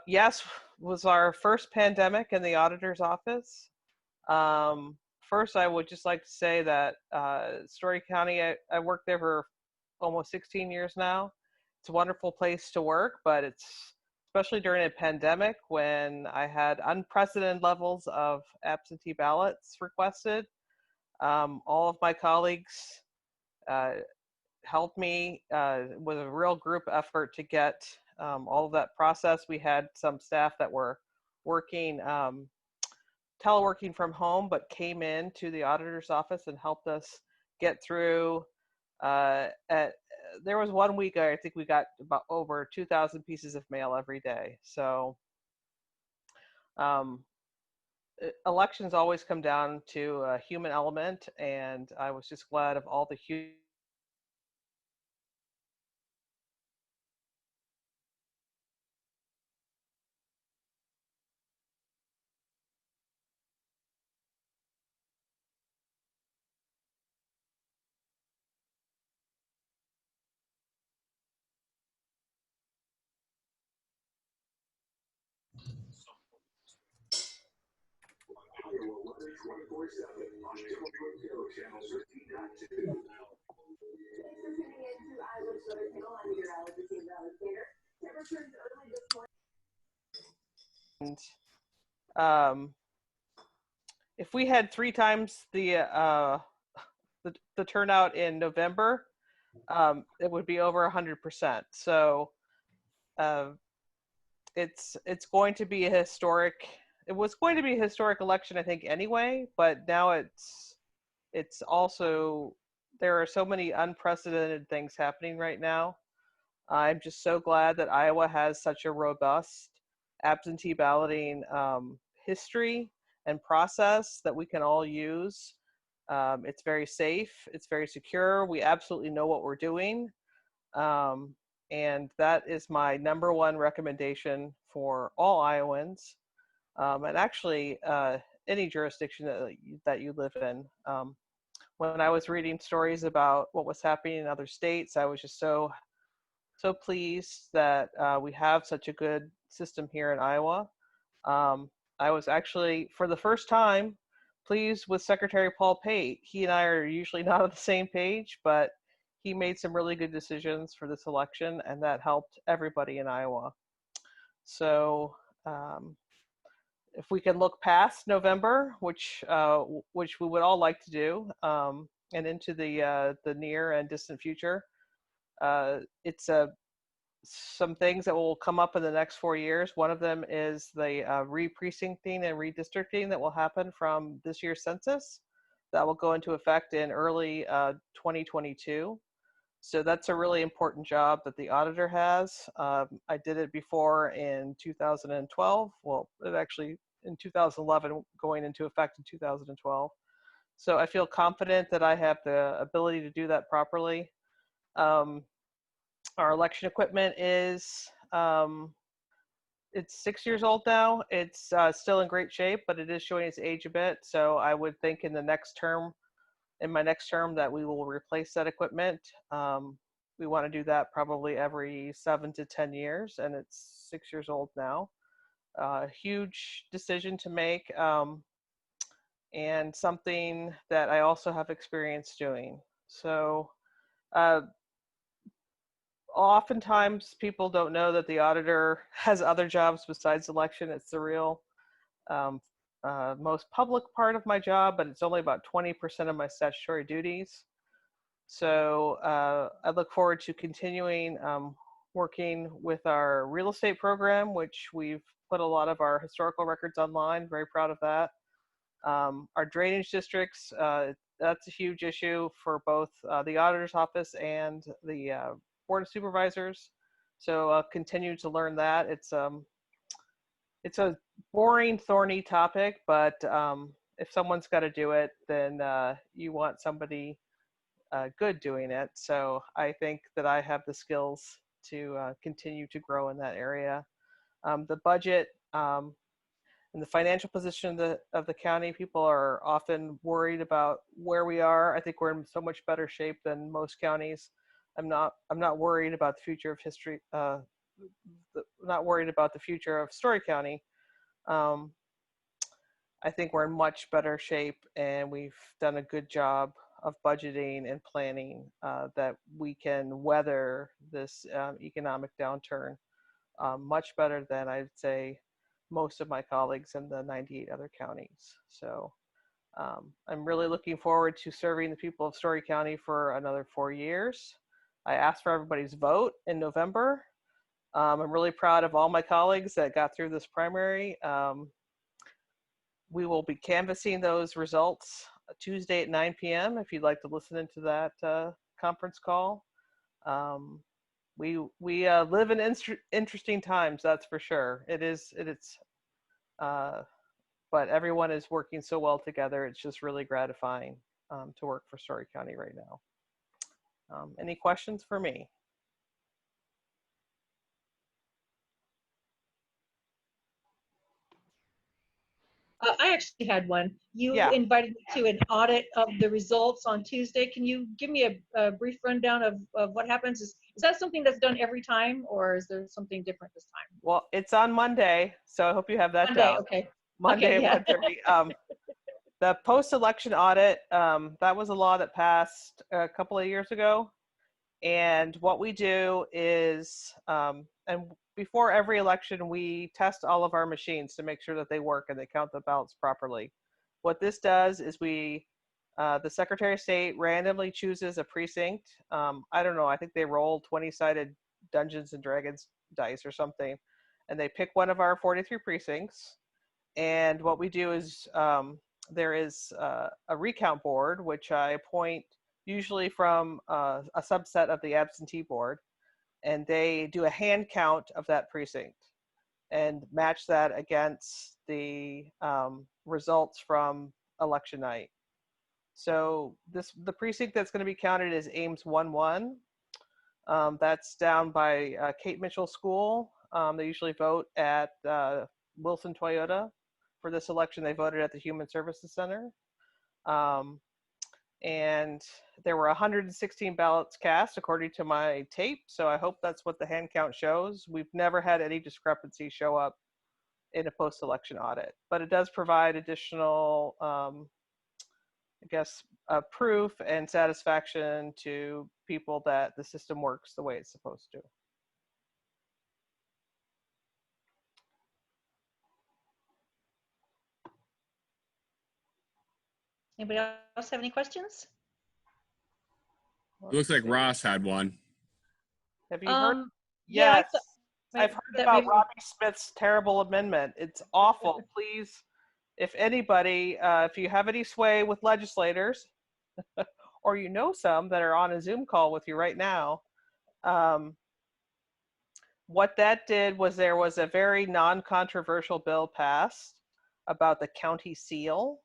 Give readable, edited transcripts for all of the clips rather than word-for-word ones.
Yes, was our first pandemic in the auditor's office. First, I would just like to say that Story County, I worked there for almost 16 years now. It's a wonderful place to work, but it's especially during a pandemic when I had unprecedented levels of absentee ballots requested. All of my colleagues uh, helped me with a real group effort to get all of that process. We had some staff that were working, teleworking from home, but came in to the auditor's office and helped us get through. There was one week I think we got about over 2,000 pieces of mail every day. So um, elections always come down to a human element, and I was just glad of all the human. Um, if we had three times the turnout in November, it would be over 100%. So uh, it's going to be a historic. It was going to be a historic election, I think, anyway. But now it's also, there are so many unprecedented things happening right now. I'm just so glad that Iowa has such a robust absentee balloting history and process that we can all use. It's very safe, it's very secure. We absolutely know what we're doing. Um, and that is my number one recommendation for all Iowans, and actually any jurisdiction that you live in. When I was reading stories about what was happening in other states, I was just so pleased that we have such a good system here in Iowa. Um, I was actually, for the first time, pleased with Secretary Paul Pate. He and I are usually not on the same page, but he made some really good decisions for this election, and that helped everybody in Iowa. So um, if we can look past November, which we would all like to do, and into the near and distant future, it's some things that will come up in the next 4 years. One of them is the re-precincting and redistricting that will happen from this year's census. That will go into effect in early 2022. So that's a really important job that the auditor has. I did it before in 2012. Well, it actually in 2011, going into effect in 2012. So I feel confident that I have the ability to do that properly. Um, our election equipment is, it's 6 years old now. It's still in great shape, but it is showing its age a bit. So I would think in my next term, that we will replace that equipment. We want to do that probably every 7 to 10 years, and it's 6 years old now. Huge decision to make, and something that I also have experience doing. So uh, oftentimes people don't know that the auditor has other jobs besides election. It's the real um, most public part of my job, but it's only about 20% of my statutory duties. So I look forward to continuing working with our real estate program, which we've put a lot of our historical records online. Very proud of that. Our drainage districts, that's a huge issue for both the auditor's office and the board of supervisors. So continue to learn that. It's a boring, thorny topic, but if someone's got to do it, then you want somebody good doing it. So I think that I have the skills to continue to grow in that area. The budget and the financial position of the county, people are often worried about where we are. I think we're in so much better shape than most counties. I'm not worried about the future of history, not worried about the future of Story County. I think we're in much better shape, and we've done a good job of budgeting and planning that we can weather this economic downturn much better than I'd say most of my colleagues in the 98 other counties. So I'm really looking forward to serving the people of Story County for another 4 years. I asked for everybody's vote in November. I'm really proud of all my colleagues that got through this primary. We will be canvassing those results Tuesday at 9 p.m. if you'd like to listen into that conference call. We live in interesting times, that's for sure. It's but everyone is working so well together. It's just really gratifying to work for Story County right now. Any questions for me? I actually had one. You Yeah. invited me to an audit of the results on Tuesday. Can you give me a brief rundown of what happens? Is that something that's done every time, or is there something different this time? Well, it's on Monday, so I hope you have that Monday, down. okay. Monday Okay, at yeah. 1:30. The post-election audit, that was a law that passed a couple of years ago. And what we do is, and before every election, we test all of our machines to make sure that they work and they count the ballots properly. What this does is the Secretary of State randomly chooses a precinct. I don't know, I think they roll 20-sided Dungeons and Dragons dice or something. And they pick one of our 43 precincts. And what we do is there is a recount board, which I appoint usually from a subset of the absentee board, and they do a hand count of that precinct and match that against the results from election night. So the precinct that's going to be counted is Ames 1-1. That's down by Kate Mitchell School. They usually vote at Wilson Toyota. For this election, they voted at the Human Services Center. And there were 116 ballots cast according to my tape, so I hope that's what the hand count shows. We've never had any discrepancy show up in a post-election audit, but it does provide additional, I guess, proof and satisfaction to people that the system works the way it's supposed to. Anybody else have any questions? It looks like Ross had one. Have you heard? Yeah, Yes, I've heard about Robbie Smith's terrible amendment. It's awful. Please, if anybody, if you have any sway with legislators, or you know some that are on a Zoom call with you right now, what that did was there was a very non-controversial bill passed about the county seal.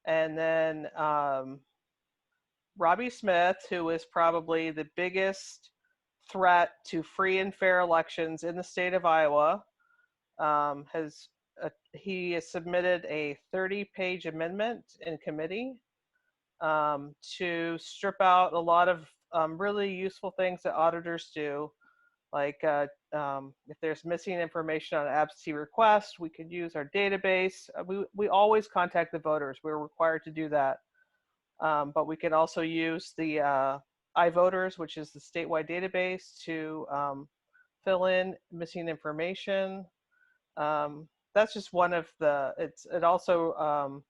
And then Robbie Smith, who is probably the biggest threat to free and fair elections in the state of Iowa, he has submitted a 30-page amendment in committee to strip out a lot of really useful things that auditors do. Like if there's missing information on an absentee request, we could use our database. We always contact the voters. We're required to do that. But we can also use the iVoters, which is the statewide database, to fill in missing information. That's just one of the, it also,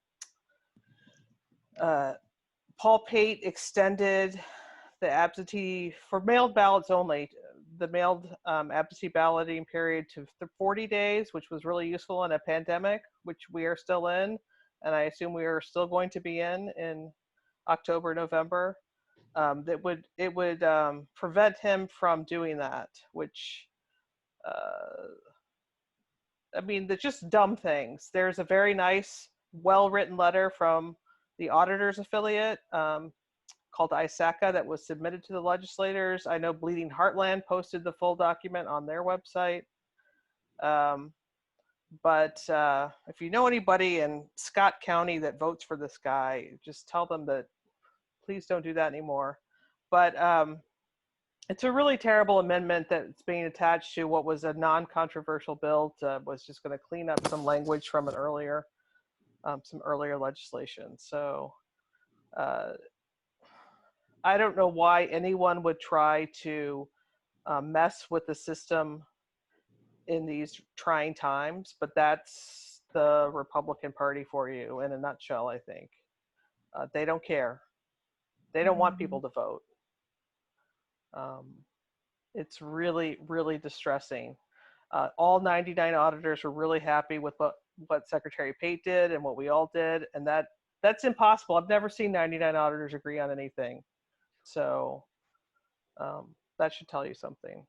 Paul Pate extended the absentee, for mailed ballots only, the mailed absentee balloting period to 40 days, which was really useful in a pandemic, which we are still in, and I assume we are still going to be in October, November. It would prevent him from doing that, which, I mean, they're just dumb things. There's a very nice, well-written letter from the auditor's affiliate called ISACA that was submitted to the legislators. I know Bleeding Heartland posted the full document on their website. But if you know anybody in Scott County that votes for this guy, just tell them that please don't do that anymore. But It's a really terrible amendment that's being attached to what was a non-controversial bill. Was just going to clean up some language from an earlier, some earlier legislation. So I don't know why anyone would try to mess with the system in these trying times, but that's the Republican Party for you in a nutshell, I think. They don't care. They don't want people to vote. Um, it's really, really distressing. All 99 auditors were really happy with what Secretary Pate did and what we all did, and that's impossible. I've never seen 99 auditors agree on anything. So that should tell you something.